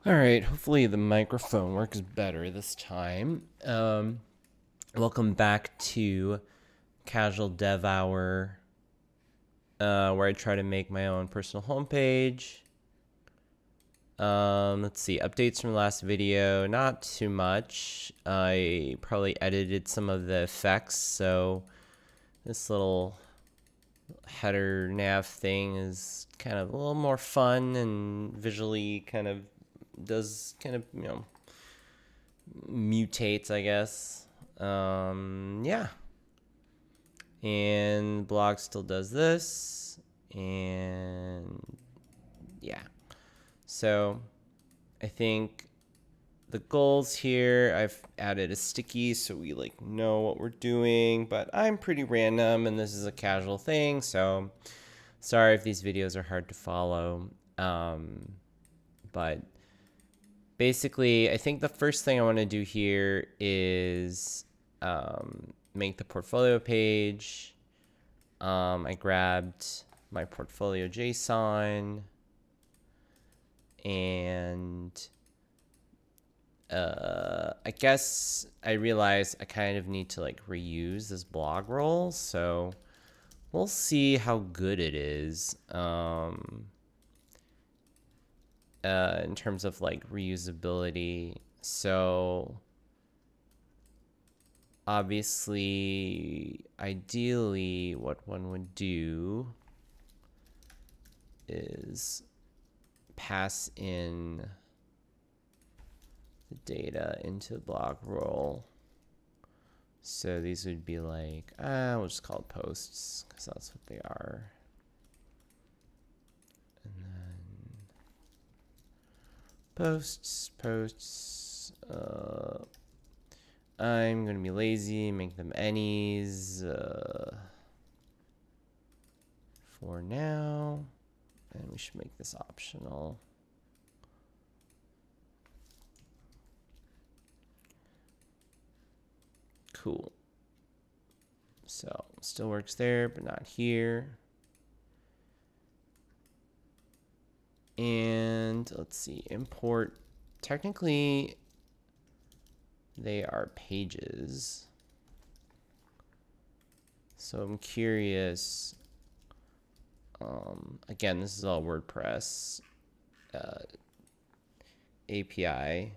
All right, hopefully the microphone works better this time. Welcome back to Casual Dev Hour, where I try to make my own personal homepage. Let's see, updates from the last video, not too much. I probably edited some of the effects, so this little header nav thing is kind of a little more fun and visually kind of does kind of, mutates, I guess. Yeah. And blog still does this. And yeah. So I think the goals here, I've added a sticky so we like know what we're doing, but I'm pretty random and this is a casual thing. So sorry if these videos are hard to follow. But basically, I think the first thing I want to do here is make the portfolio page. I grabbed my portfolio JSON and I guess I realized I kind of need to like reuse this blog roll. So we'll see how good it is. In terms of like reusability. So obviously, ideally, what one would do is pass in the data into the blog roll. So these would be like, we'll just call it posts because that's what they are. And then posts. I'm going to be lazy, make them any's for now. And we should make this optional. Cool. So still works there, but not here. And let's see, import. Technically, they are pages. So I'm curious. Again, this is all WordPress API.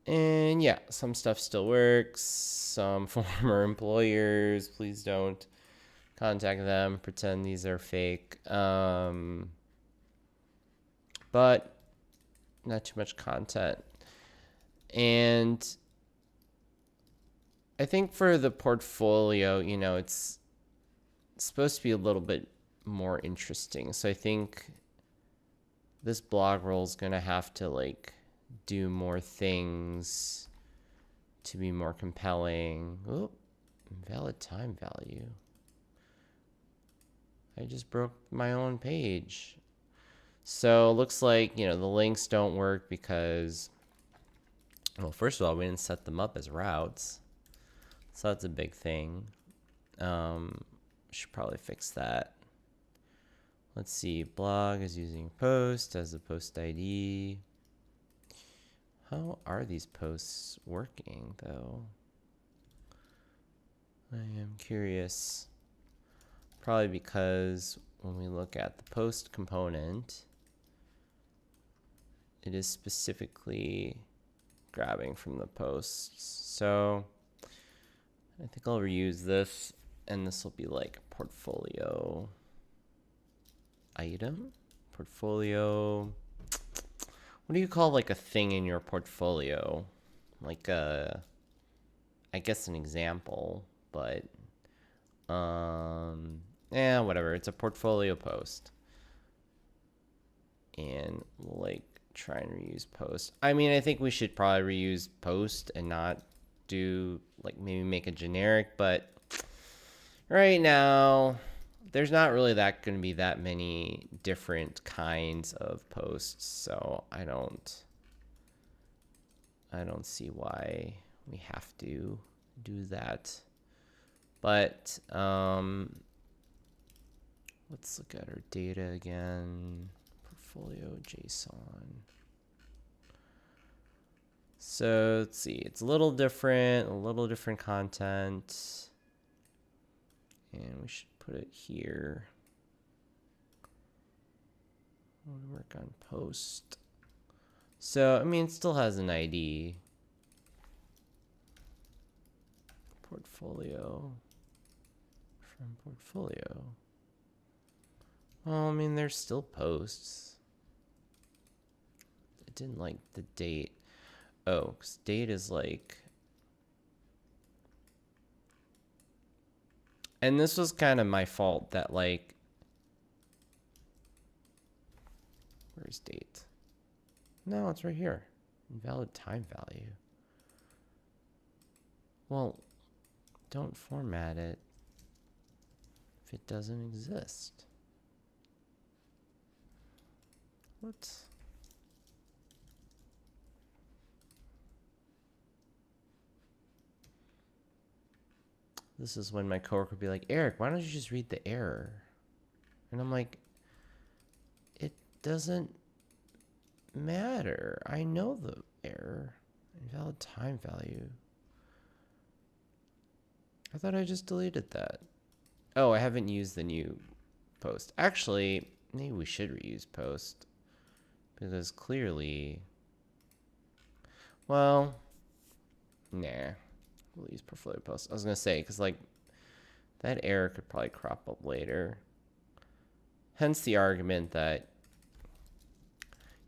And yeah, some stuff still works. Some former employers, please don't contact them. Pretend these are fake. But not too much content. And I think for the portfolio, it's supposed to be a little bit more interesting. So I think this blog roll is going to have to like do more things to be more compelling. Oh, invalid time value. I just broke my own page. So it looks like, the links don't work because, well, first of all, we didn't set them up as routes. So that's a big thing. Should probably fix that. Let's see. Blog is using post as a post ID. How are these posts working, though? I am curious. Probably because when we look at the post component, it is specifically grabbing from the posts. So I think I'll reuse this, and this will be like portfolio item. Portfolio. What do you call like a thing in your portfolio? Like I guess an example, but whatever. It's a portfolio post. And we'll like try and reuse post. I mean, I think we should probably reuse post and not do like maybe make a generic, but right now there's not really that going to be that many different kinds of posts, so I don't see why we have to do that. But let's look at our data again. Portfolio JSON. So let's see, it's a little different content. And we should put it here. We'll work on post. So, I mean, it still has an ID. Portfolio. From portfolio. Well, I mean, there's still posts. I didn't like the date. Oh, because date is like... And this was kind of my fault that, like... Where's date? No, it's right here. Invalid time value. Well, don't format it if it doesn't exist. What? This is when my coworker would be like, Eric, why don't you just read the error? And I'm like, it doesn't matter. I know the error. Invalid time value. I thought I just deleted that. Oh, I haven't used the new post. Actually, maybe we should reuse post. Because clearly... Well, nah. We'll use portfolio post. I was going to say, because like, that error could probably crop up later. Hence the argument that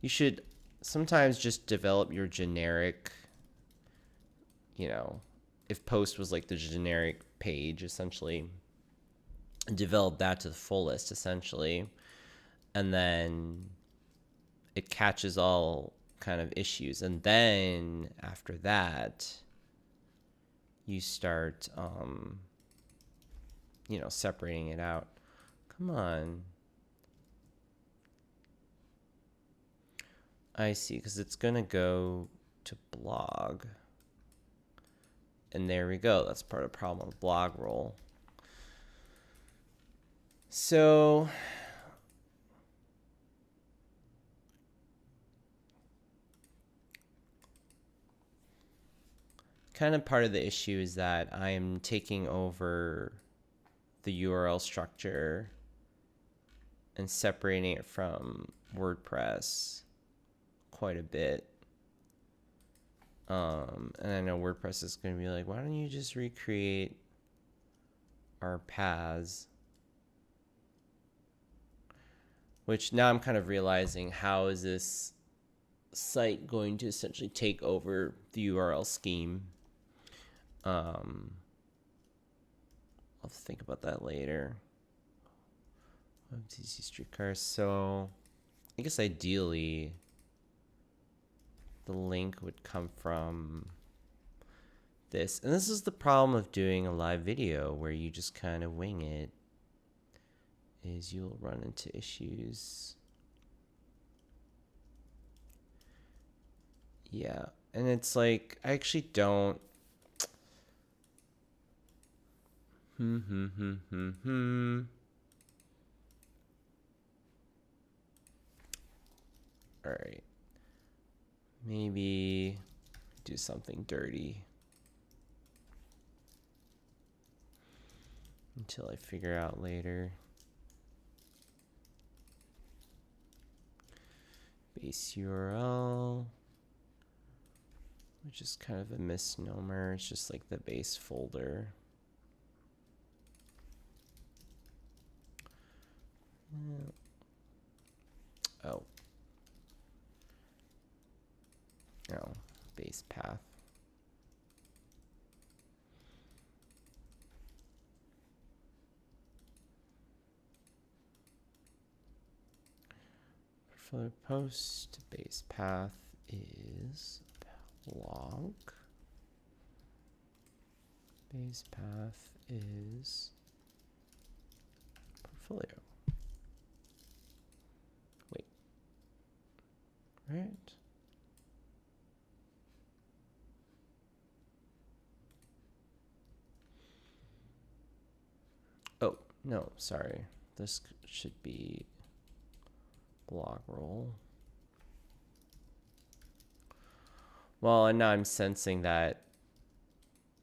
you should sometimes just develop your generic, you know, if post was like the generic page, essentially, develop that to the fullest, essentially, and then it catches all kind of issues. And then after that, you start, you know, separating it out. Come on. I see, because it's going to go to blog. And there we go. That's part of the problem with blog roll. So kind of part of the issue is that I am taking over the URL structure and separating it from WordPress quite a bit. And I know WordPress is going to be like, why don't you just recreate our paths? Which now I'm kind of realizing, how is this site going to essentially take over the URL scheme? I'll think about that later. MTC streetcars. So I guess ideally the link would come from this. And this is the problem of doing a live video where you just kind of wing it, is you'll run into issues. Yeah. And it's like, I actually don't. All right. Maybe do something dirty until I figure out later. Base URL, which is kind of a misnomer. It's just like the base folder. Oh. No, base path. For post, base path is blog. Base path is portfolio. Wait. Right? Oh, no, sorry. This should be blog roll. Well, and now I'm sensing that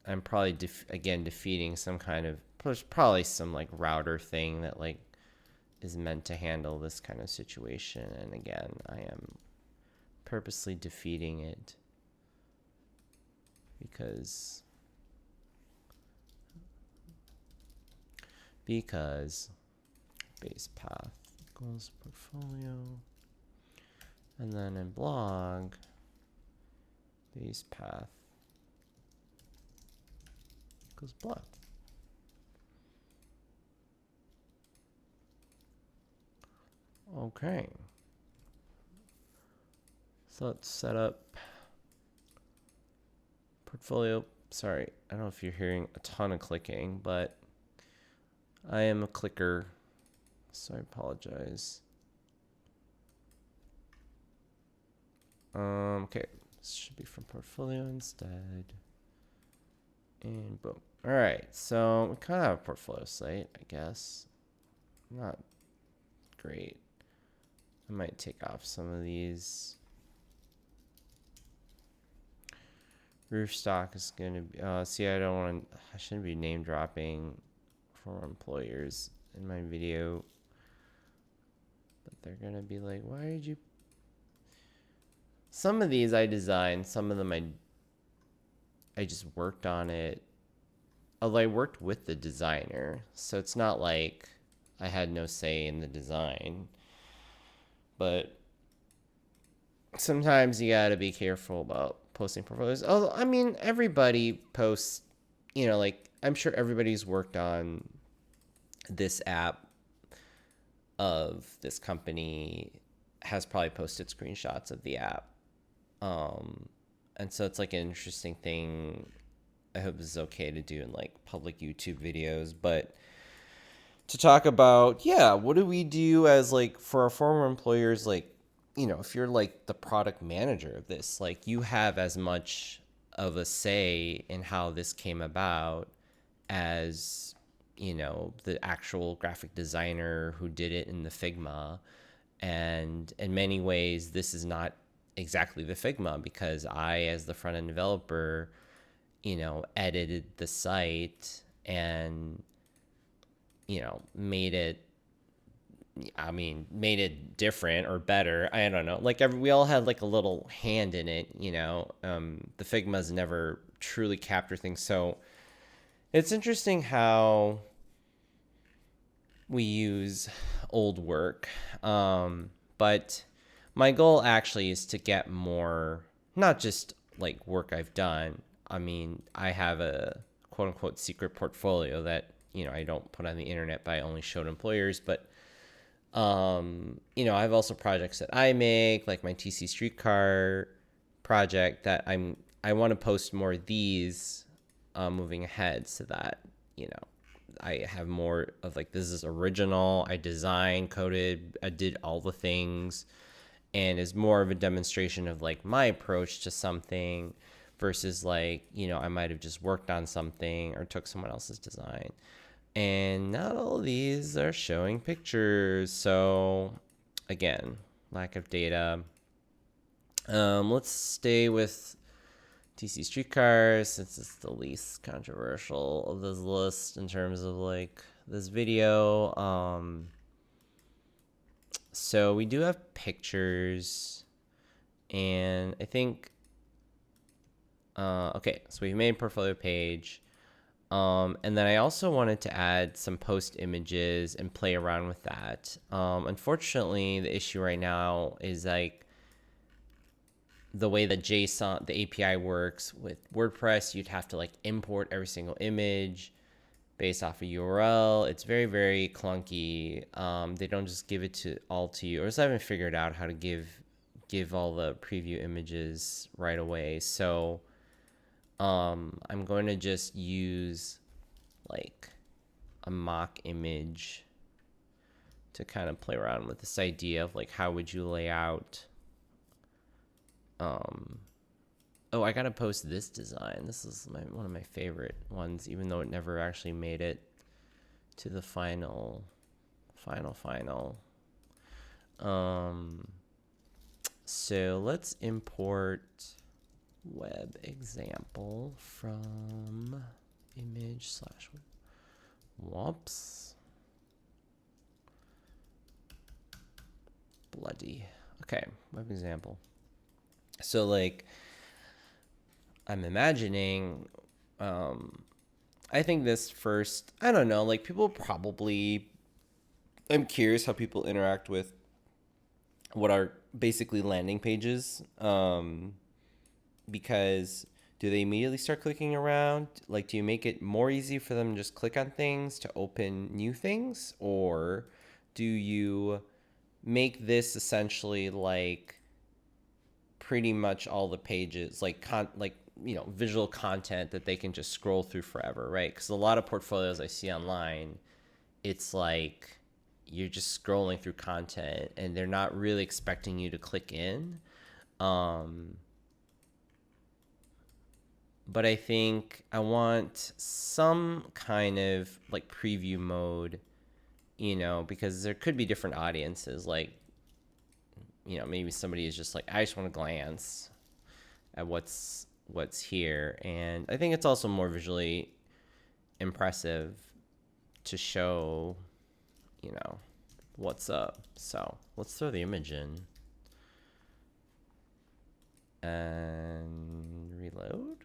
I'm probably again defeating some kind of, there's probably some like router thing that like is meant to handle this kind of situation, and again I am purposely defeating it because base path equals portfolio, and then in blog base path equals blog. Okay, so let's set up portfolio. Sorry, I don't know if you're hearing a ton of clicking, but I am a clicker, so I apologize. Okay, this should be from portfolio instead. And boom. All right, so we kind of have a portfolio site, I guess. Not great. I might take off some of these. Roof stock is going to be, see, I shouldn't be name dropping for employers in my video. But they're going to be like, why did you? Some of these I designed, some of them I just worked on it. Although I worked with the designer, so it's not like I had no say in the design. But sometimes you gotta be careful about posting portfolios. Although, I mean, everybody posts, like, I'm sure everybody's worked on this app of this company has probably posted screenshots of the app. And so it's like an interesting thing. I hope this is okay to do in like public YouTube videos, but to talk about, what do we do as like for our former employers, like, if you're like the product manager of this, like you have as much of a say in how this came about as, the actual graphic designer who did it in the Figma. And in many ways, this is not exactly the Figma because I, as the front end developer, edited the site and, made it different or better. I don't know. Like we all had like a little hand in it, the Figma's never truly capture things. So it's interesting how we use old work. But my goal actually is to get more, not just like work I've done. I mean, I have a quote unquote secret portfolio that, I don't put on the internet, but I only showed employers. But, I have also projects that I make, like my TC streetcar project that I want to post more of these, moving ahead so that, I have more of like, this is original. I designed, coded, I did all the things, and is more of a demonstration of like my approach to something versus like, I might have just worked on something or took someone else's design. And not all of these are showing pictures. So again, lack of data. Let's stay with TC streetcars since it's the least controversial of this list in terms of like this video. So we do have pictures, and I think okay, so we've made a portfolio page. And then I also wanted to add some post images and play around with that. Unfortunately, the issue right now is like the way that JSON, the API works with WordPress, you'd have to like import every single image based off a URL. It's very, very clunky. They don't just give it all to you, or else I haven't figured out how to give all the preview images right away. So I'm going to just use like a mock image to kind of play around with this idea of like, how would you lay out? Oh, I gotta post this design. This is one of my favorite ones, even though it never actually made it to the final. So let's import web example from image slash whoops. Bloody. Okay, web example. So like I'm imagining I think this first, I don't know, like people probably, I'm curious how people interact with what are basically landing pages. Because do they immediately start clicking around? Like, do you make it more easy for them to just click on things to open new things? Or do you make this essentially like pretty much all the pages, like visual content that they can just scroll through forever, right? Because a lot of portfolios I see online, it's like you're just scrolling through content and they're not really expecting you to click in. But I think I want some kind of like preview mode, because there could be different audiences. Like, maybe somebody is just like, I just want to glance at what's here. And I think it's also more visually impressive to show, what's up. So let's throw the image in and reload.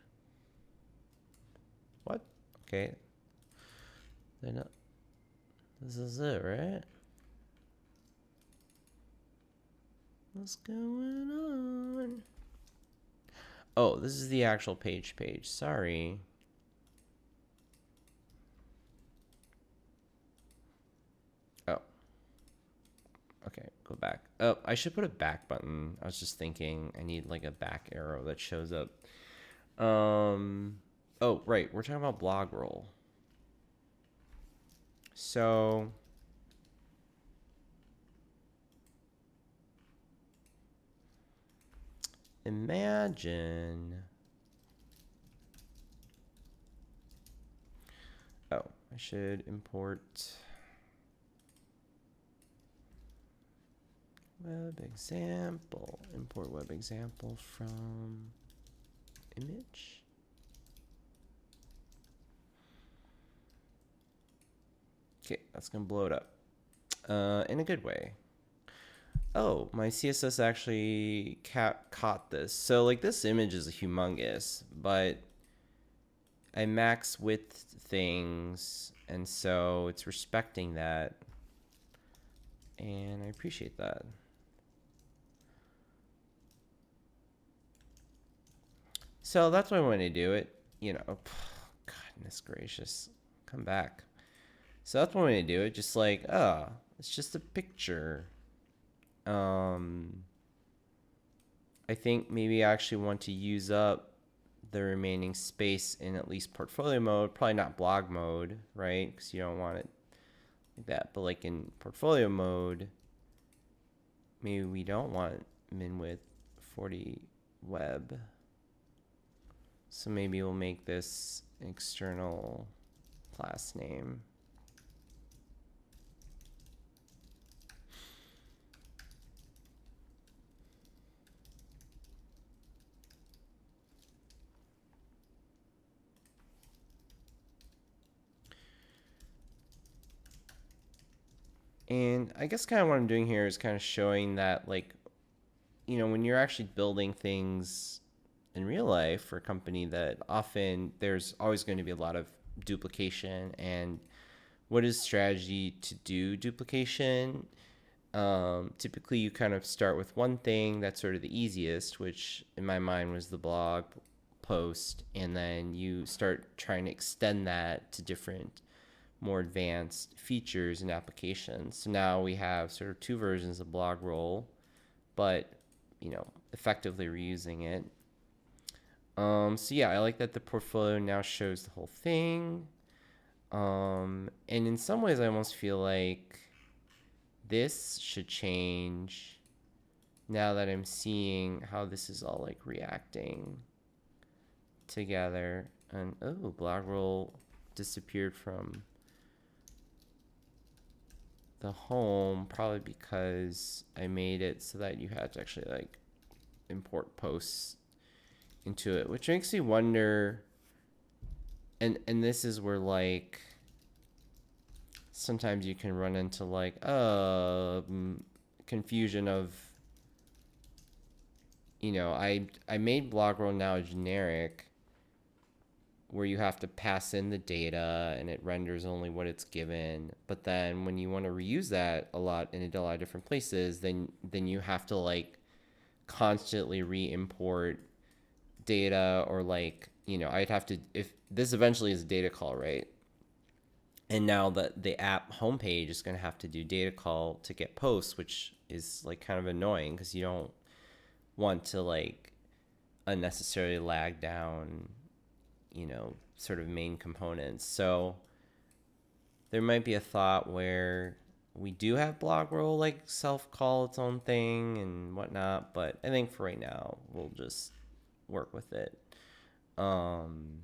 What? Okay. They're not. This is it, right? What's going on? Oh, this is the actual page. Sorry. Oh. Okay, go back. Oh, I should put a back button. I was just thinking I need like a back arrow that shows up. Oh, right. We're talking about blog roll. So imagine. Oh, I should import web example. Import web example from image. Okay, that's gonna blow it up in a good way. Oh, my CSS actually caught this. So like this image is humongous, but I max width things, and so it's respecting that, and I appreciate that. So that's why I want to do it. Goodness gracious, come back. So that's one way to do it. Just like, it's just a picture. I think maybe I actually want to use up the remaining space in at least portfolio mode. Probably not blog mode, right? Because you don't want it like that. But like in portfolio mode, maybe we don't want min width 40 web. So maybe we'll make this external class name. And I guess kind of what I'm doing here is kind of showing that, like, when you're actually building things in real life for a company, that often there's always going to be a lot of duplication. And what is strategy to do duplication? Typically, you kind of start with one thing that's sort of the easiest, which in my mind was the blog post, and then you start trying to extend that to different more advanced features and applications. So now we have sort of two versions of blog roll, but effectively reusing it. So yeah, I like that the portfolio now shows the whole thing. And in some ways I almost feel like this should change now that I'm seeing how this is all like reacting together. And oh, blog roll disappeared from the home, probably because I made it so that you had to actually like import posts into it, which makes me wonder. And this is where like sometimes you can run into like confusion of, you know, I made blog roll now generic, where you have to pass in the data and it renders only what it's given. But then when you want to reuse that a lot in a lot of different places, then you have to like constantly re-import data, or like, you know, I'd have to, if this eventually is a data call, right? And now that the app homepage is going to have to do data call to get posts, which is like kind of annoying because you don't want to like unnecessarily lag down, you know, sort of main components. So there might be a thought where we do have blog roll like self call its own thing and whatnot, but I think for right now we'll just work with it. And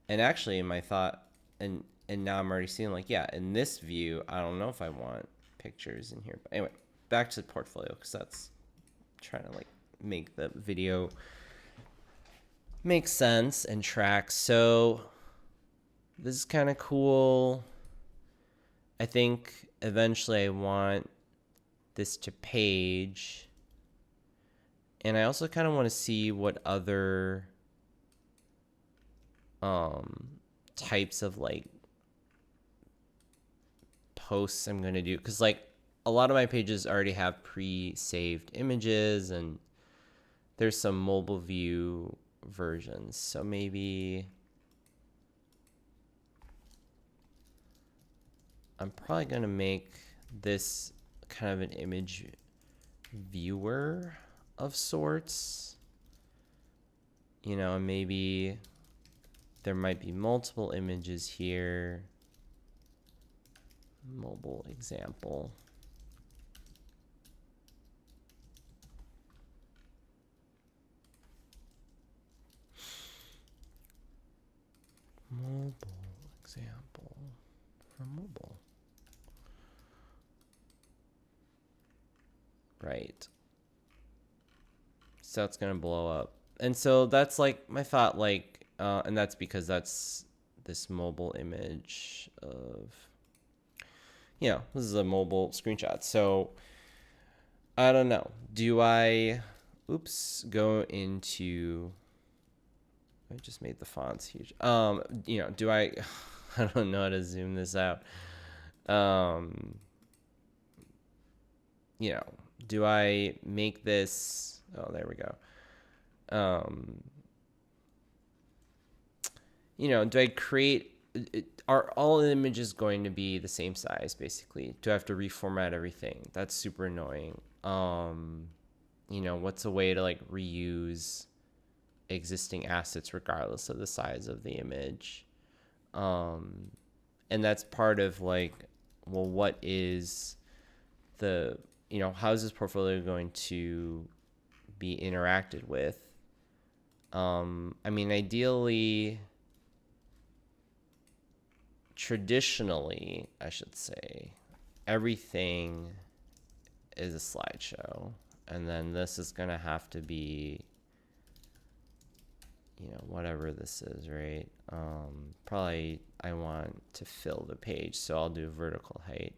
actually in my thought, and now I'm already seeing like, yeah, in this view, I don't know if I want pictures in here. But anyway, back to the portfolio, because that's trying to like make the video make sense and track. So this is kind of cool. I think eventually I want this to page. And I also kind of want to see what other types of like posts I'm going to do. Because like a lot of my pages already have pre-saved images, and there's some mobile view versions. So maybe I'm probably going to make this kind of an image viewer of sorts, you know, and maybe there might be multiple images here. Mobile example. Mobile example for mobile. Right. So it's going to blow up. And so that's like my thought, like, and that's because that's this mobile image of, you know, this is a mobile screenshot. So I don't know. Do I, go into, I just made the fonts huge. You know, do I, I don't know how to zoom this out. You know, do I make this, oh, there we go. You know, do I create, are all images going to be the same size, basically? Do I have to reformat everything? That's super annoying. You know, what's a way to like reuse existing assets regardless of the size of the image? And that's part of like, well, what is the, you know, how is this portfolio going to be interacted with? I mean, ideally, traditionally, I should say, everything is a slideshow. And then this is going to have to be, you know, whatever this is, right? Probably I want to fill the page, so I'll do vertical height.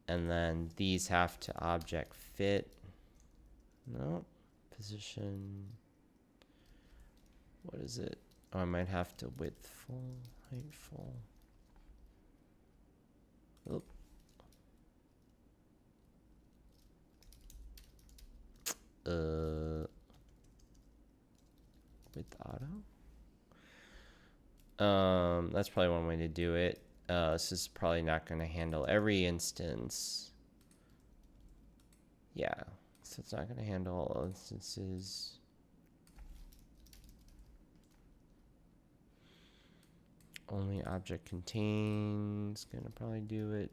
And then these have to object fit. No, position. What is it? Oh, I might have to width full, height full. Oop. Width auto. That's probably one way to do it. This is probably not going to handle every instance. Yeah, so it's not going to handle all instances. Only object contains, gonna probably do it.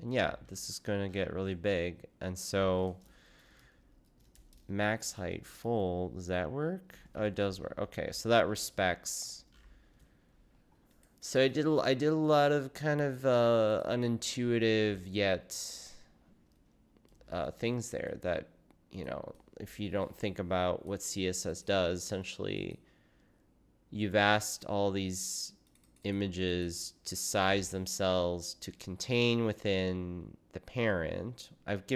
And yeah, this is gonna get really big. And so max height full, does that work? Oh, it does work. Okay, so that respects. So I did a lot of kind of unintuitive yet things there that, you know, if you don't think about what CSS does, essentially you've asked all these images to size themselves to contain within the parent. We've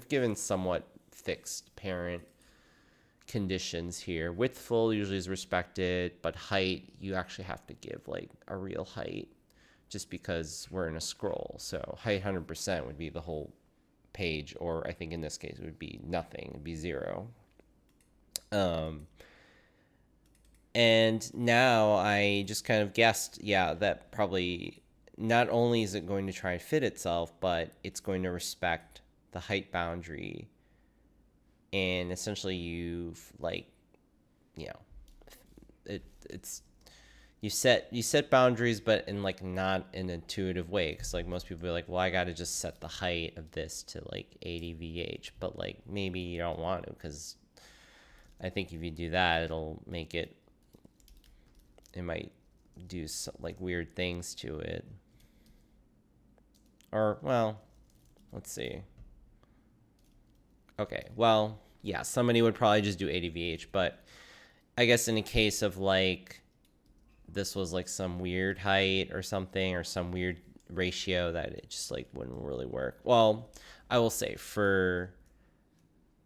given somewhat fixed parent conditions here. Width full usually is respected, but height, you actually have to give like a real height just because we're in a scroll. So height 100% would be the whole page, or I think in this case it would be nothing, it'd be 0. And now I just kind of guessed, yeah, that probably not only is it going to try and fit itself, but it's going to respect the height boundary. And essentially you've it's you set boundaries, but in like not an intuitive way, because like most people are like, well, I got to just set the height of this to like 80 VH, but like maybe you don't want to, because I think if you do that, it might do some, like weird things to it. Or, well, let's see. Okay, well, yeah, somebody would probably just do 80 VH, but I guess in a case of like this was like some weird height or something, or some weird ratio, that it just like wouldn't really work. Well, I will say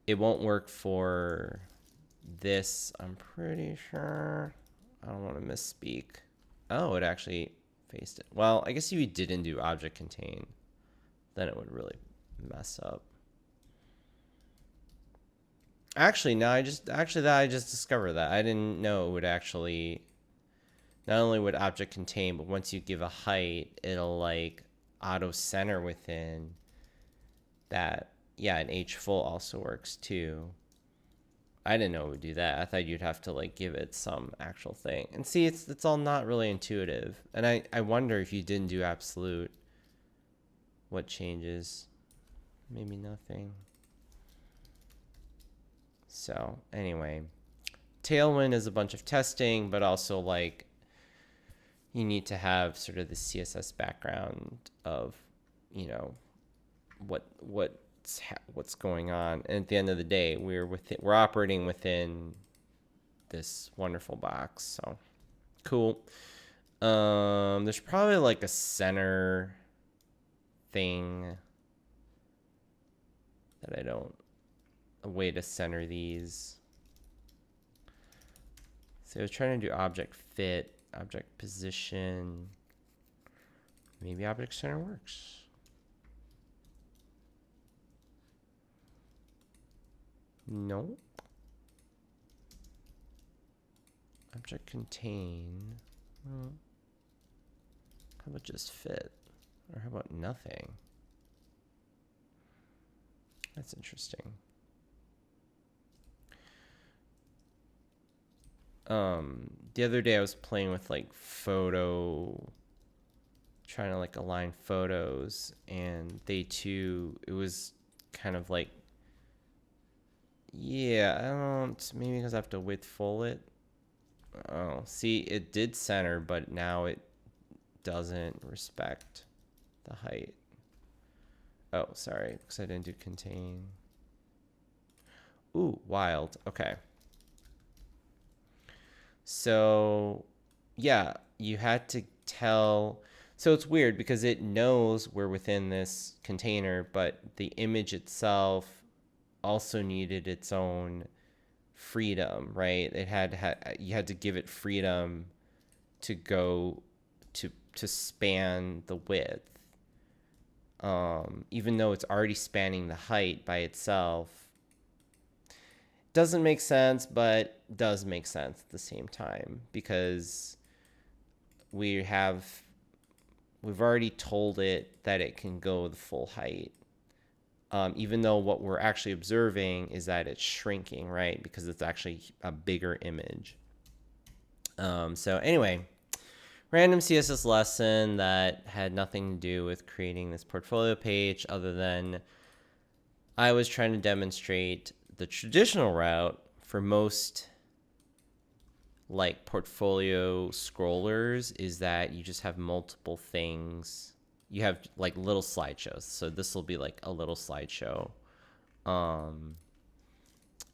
it won't work for this, I'm pretty sure. I don't want to misspeak. Oh, it actually faced it. Well, I guess if you didn't do object contain, then it would really mess up. Actually, no, I just discovered that. I didn't know it would actually, not only would object contain, but once you give a height, it'll like auto center within that. Yeah, and H full also works too. I didn't know it would do that. I thought you'd have to like give it some actual thing. And see, it's all not really intuitive. And I wonder if you didn't do absolute, what changes? Maybe nothing. So anyway, Tailwind is a bunch of testing, but also like you need to have sort of the CSS background of, you know, what's going on. And at the end of the day, we're operating within this wonderful box. So cool. There's probably like a center thing that a way to center these. So I was trying to do object fit, object position. Maybe object center works. Nope. Object contain. Well, how about just fit? Or how about nothing? That's interesting. The other day I was playing with like trying to like align photos, and they too, it was kind of like, yeah, maybe because I have to width full it. Oh, see, it did center, but now it doesn't respect the height. Oh, sorry, because I didn't do contain. Ooh, wild. Okay. So, yeah, you had to tell. So it's weird because it knows we're within this container, but the image itself also needed its own freedom, right? You had to give it freedom to go to span the width. Even though it's already spanning the height by itself. Doesn't make sense, but does make sense at the same time, because we've already told it that it can go the full height. Even though what we're actually observing is that it's shrinking, right? Because it's actually a bigger image. So anyway, random CSS lesson that had nothing to do with creating this portfolio page, other than I was trying to demonstrate the traditional route for most like portfolio scrollers is that you just have multiple things. You have like little slideshows. So this will be like a little slideshow.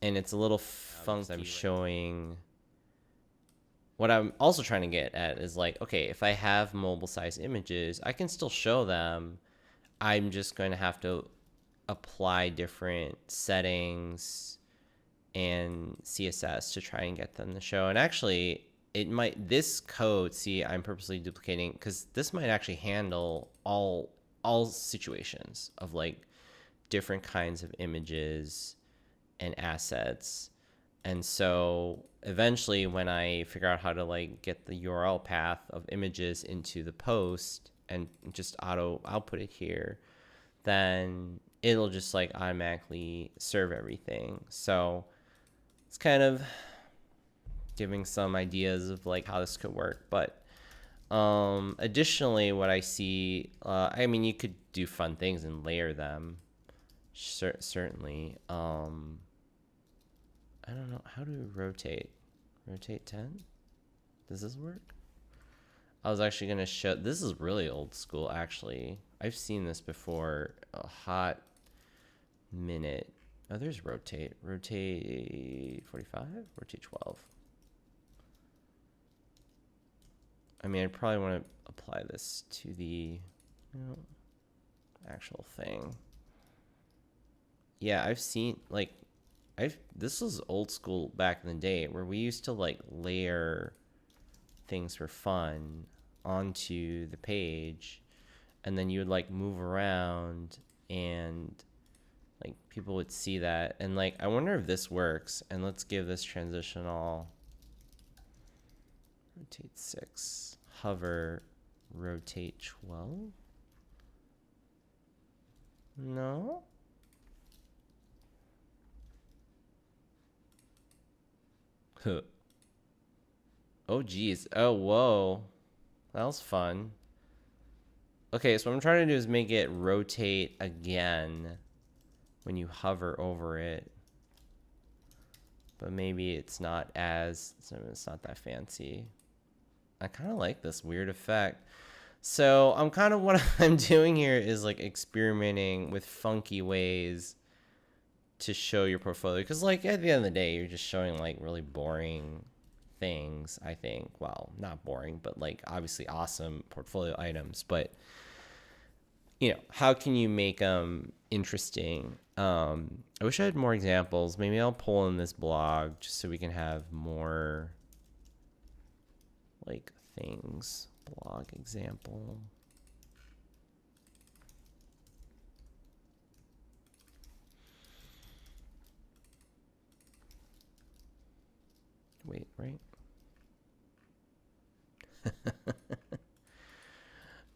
and it's a little funky. I'm showing what I'm also trying to get at is like, okay, if I have mobile size images, I can still show them. I'm just going to have to apply different settings and CSS to try and get them to show. And actually, it might, this code, see, I'm purposely duplicating because this might actually handle all situations of like different kinds of images and assets. And so eventually when I figure out how to like get the URL path of images into the post and just auto output it here, then it'll just like automatically serve everything. So it's kind of giving some ideas of like how this could work. But additionally, what I see, I mean, you could do fun things and layer them. Certainly. I don't know. How to rotate? Rotate 10? Does this work? I was actually going to show. This is really old school, actually. I've seen this before a hot minute. Oh, there's rotate. Rotate 45? Rotate 12. I mean, I probably want to apply this to the actual thing. Yeah, I've seen, like, this was old school back in the day where we used to like layer things for fun onto the page, and then you would like move around and like people would see that. And like, I wonder if this works. And let's give this transitional rotate 6, hover, rotate 12. No. Oh geez. Oh whoa, that was fun. Okay, so what I'm trying to do is make it rotate again when you hover over it, but maybe it's not that fancy. I kind of like this weird effect. So I'm kind of, what I'm doing here is like experimenting with funky ways to show your portfolio, because like at the end of the day, you're just showing like really boring things, I think. Well, not boring, but like obviously awesome portfolio items. But you know, how can you make them interesting? I wish I had more examples. Maybe I'll pull in this blog just so we can have more like things. Blog example. Wait, right?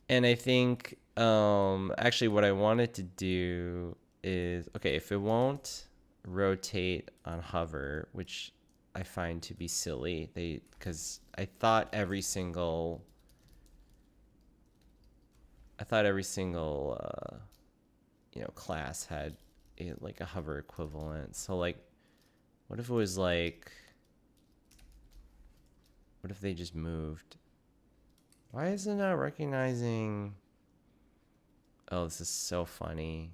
And I think actually what I wanted to do is, okay, if it won't rotate on hover, which I find to be silly, because I thought every single class had like a hover equivalent. So like, what if it was like, what if they just moved? Why is it not recognizing? Oh, this is so funny.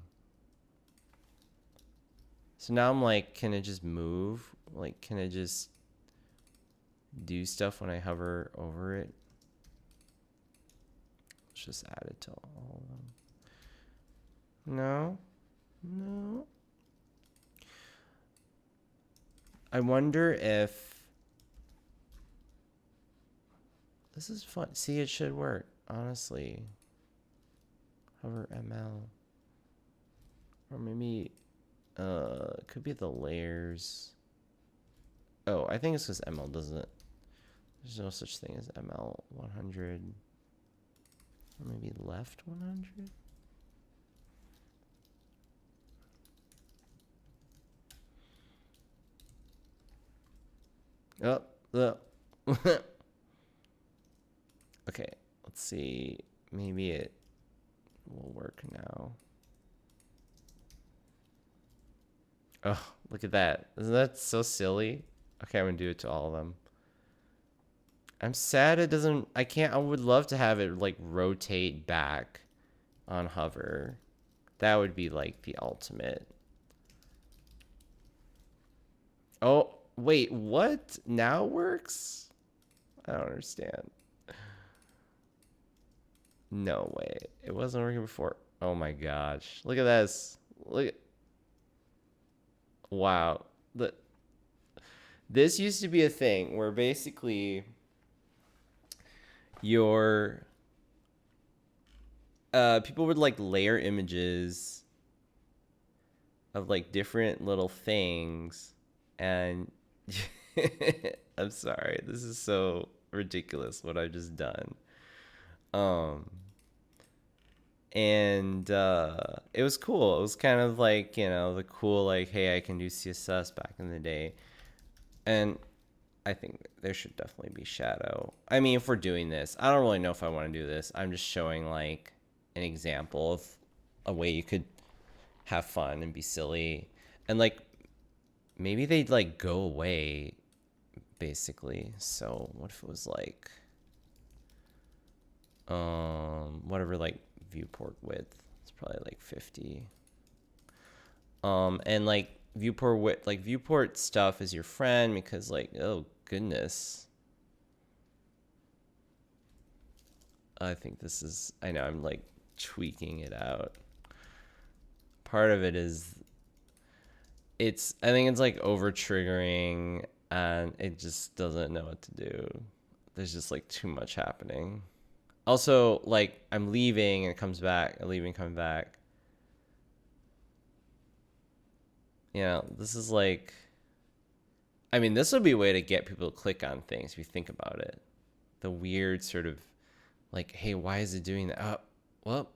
So now I'm like, can it just move? Like, can it just do stuff when I hover over it? Let's just add it to all of them. No. No. I wonder if this is fun. See, it should work, honestly. Hover ML. Or maybe it could be the layers. Oh, I think it's because ML doesn't. There's no such thing as ML 100. Or maybe left 100. Oh, okay, let's see. Maybe it will work now. Oh, look at that. Isn't that so silly? Okay, I'm gonna do it to all of them. I'm sad it doesn't, I would love to have it like rotate back on hover. That would be like the ultimate. Oh, wait, what? Now works? I don't understand. No way. It wasn't working before. Oh my gosh. Look at this. Look at, wow. This used to be a thing where basically your people would like layer images of like different little things and I'm sorry. This is so ridiculous what I've just done. Um and it was cool. It was kind of like, you know, the cool like, hey, I can do CSS back in the day. And I think there should definitely be shadow. I mean, if we're doing this, I don't really know if I want to do this. I'm just showing like an example of a way you could have fun and be silly. And like maybe they'd like go away basically. So what if it was like whatever, like viewport width. It's probably like 50. And like viewport width, like viewport stuff is your friend because like, oh goodness. I think this is, I know I'm like tweaking it out. Part of it is I think it's like over triggering and it just doesn't know what to do. There's just like too much happening. Also, like I'm leaving and it comes back, leaving, coming back. Yeah, this is like, I mean, this would be a way to get people to click on things if you think about it. The weird sort of like, hey, why is it doing that? Well,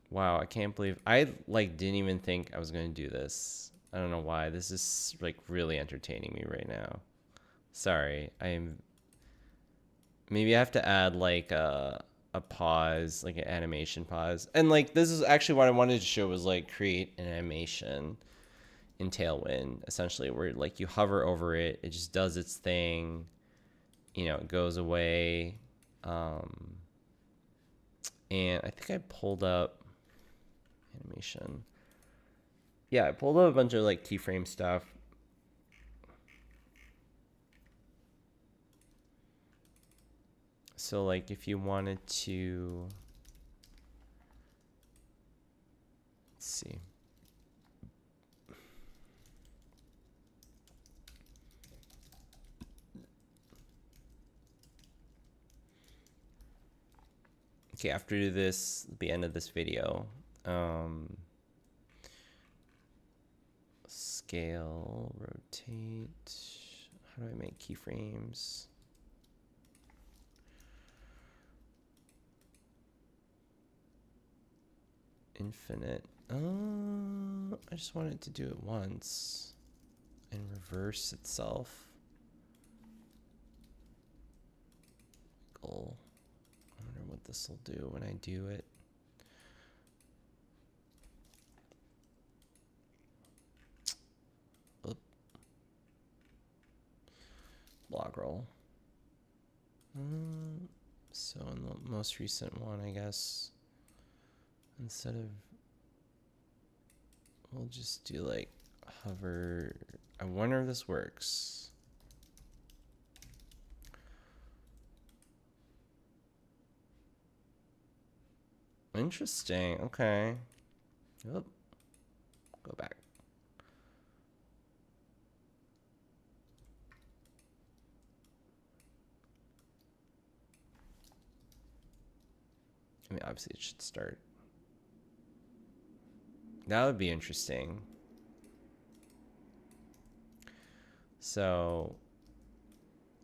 wow, I can't believe I like didn't even think I was going to do this. I don't know why. This is like really entertaining me right now. Sorry. Maybe I have to add like a pause, like an animation pause. And like this is actually what I wanted to show was like create an animation in Tailwind essentially where like you hover over it, it just does its thing, you know, it goes away. And I think I pulled up animation. Yeah, I pulled up a bunch of like keyframe stuff. So like if you wanted to, let's see. Okay, after this, the end of this video, scale, rotate. How do I make keyframes? Infinite. I just wanted to do it once and reverse itself. Goal. I wonder what this will do when I do it. Oop. Blog roll. So in the most recent one, I guess, instead of, we'll just do like hover. I wonder if this works. Interesting. Okay. Oop. Go back. I mean, obviously it should start. That would be interesting. So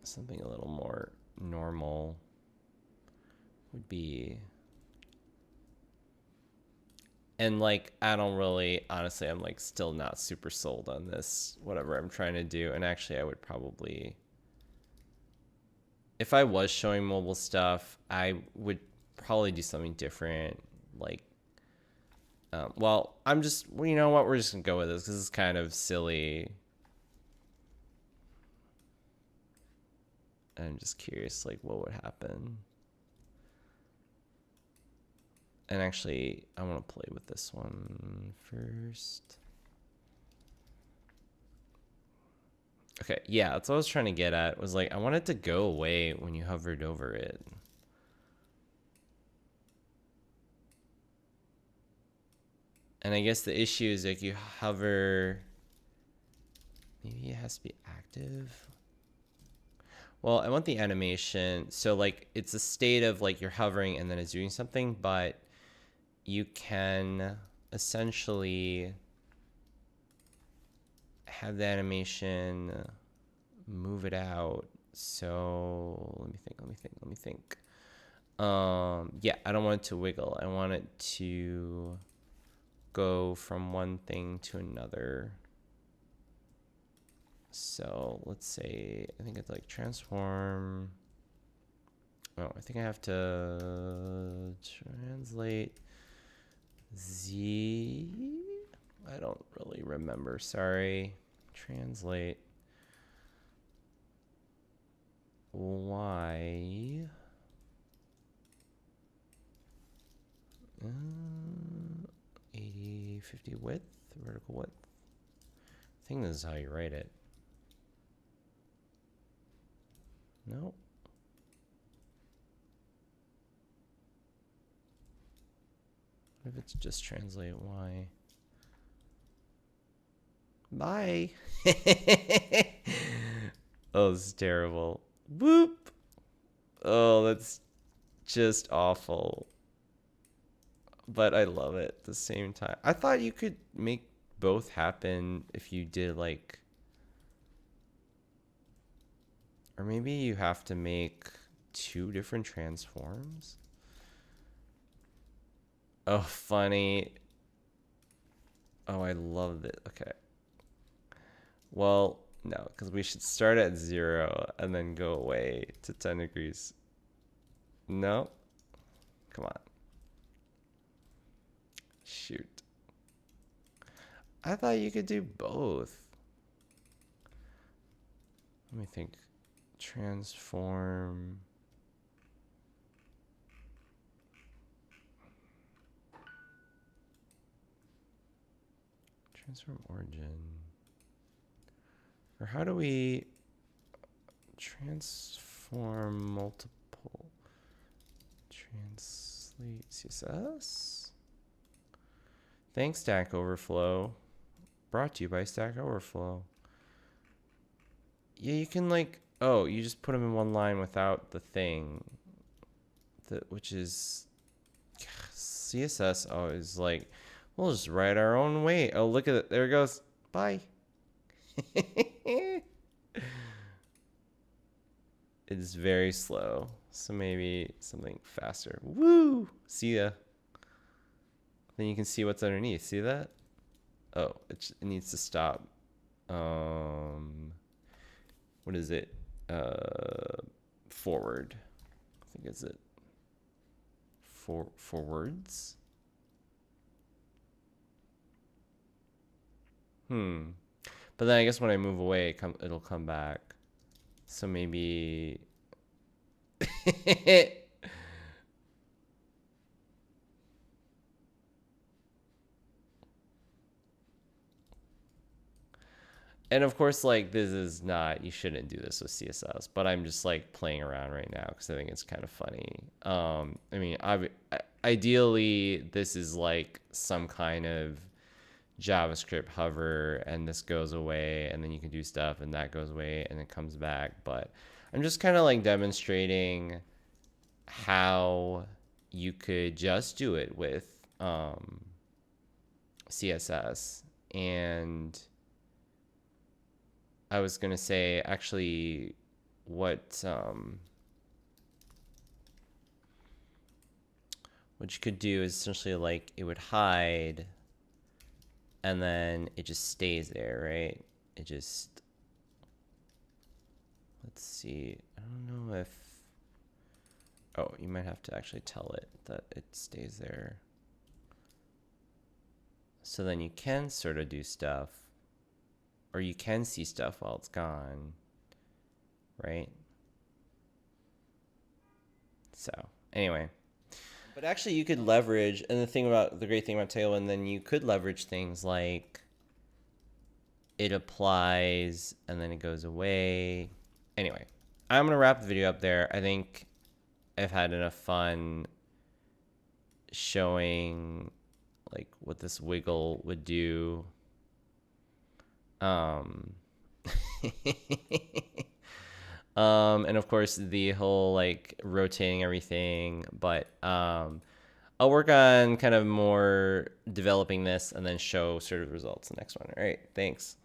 something a little more normal would be, and like I don't really, honestly, I'm like still not super sold on this whatever I'm trying to do. And actually I would probably, if I was showing mobile stuff, I would probably do something different. Like well, I'm just, well, you know what, we're just gonna go with this because it's kind of silly. I'm just curious like what would happen. And actually, I want to play with this one first. Okay, yeah, that's what I was trying to get at. Was like, I want it to go away when you hovered over it. And I guess the issue is like you hover. Maybe it has to be active. Well, I want the animation. So like it's a state of like you're hovering and then it's doing something, but you can essentially have the animation move it out. So let me think. Yeah, I don't want it to wiggle. I want it to go from one thing to another. So let's say, I think it's like transform. Oh, I think I have to translate Z. I don't really remember. Sorry. Translate Y. 80, 50 width, vertical width. I think this is how you write it. Nope. What if it's just translate Y? Bye. Oh, this is terrible. Boop. Oh, that's just awful. But I love it at the same time. I thought you could make both happen if you did like, or maybe you have to make 2 different transforms. Oh, funny. Oh, I love it. Okay. Well, no, because we should start at 0 and then go away to 10 degrees. No? Come on. Shoot. I thought you could do both. Let me think. Transform. Transform origin. Or how do we transform multiple? Translate CSS. Thanks, Stack Overflow. Brought to you by Stack Overflow. Yeah, you can like, oh, you just put them in one line without the thing. Which is CSS. Oh, is like, we'll just write our own way. Oh, look at it. There it goes. Bye. It's very slow. So maybe something faster. Woo! See ya. Then you can see what's underneath. See that? Oh, it needs to stop. What is it? Forward. I think is it. Forwards. But then I guess when I move away, it'll come back. So maybe. And of course, like, this is not, you shouldn't do this with CSS, but I'm just like playing around right now because I think it's kind of funny. I mean, ideally, this is like some kind of JavaScript hover and this goes away and then you can do stuff and that goes away and it comes back. But I'm just kind of like demonstrating how you could just do it with CSS. And I was going to say, actually, what you could do is essentially like it would hide and then it just stays there, right? It just, let's see. I don't know if, oh, you might have to actually tell it that it stays there. So then you can sort of do stuff. Or you can see stuff while it's gone, right? So, anyway. But actually, you could leverage, and the great thing about Tailwind, then you could leverage things like it applies and then it goes away. Anyway, I'm gonna wrap the video up there. I think I've had enough fun showing like what this wiggle would do. Um, and of course the whole like rotating everything, but I'll work on kind of more developing this and then show sort of results the next one. All right, thanks.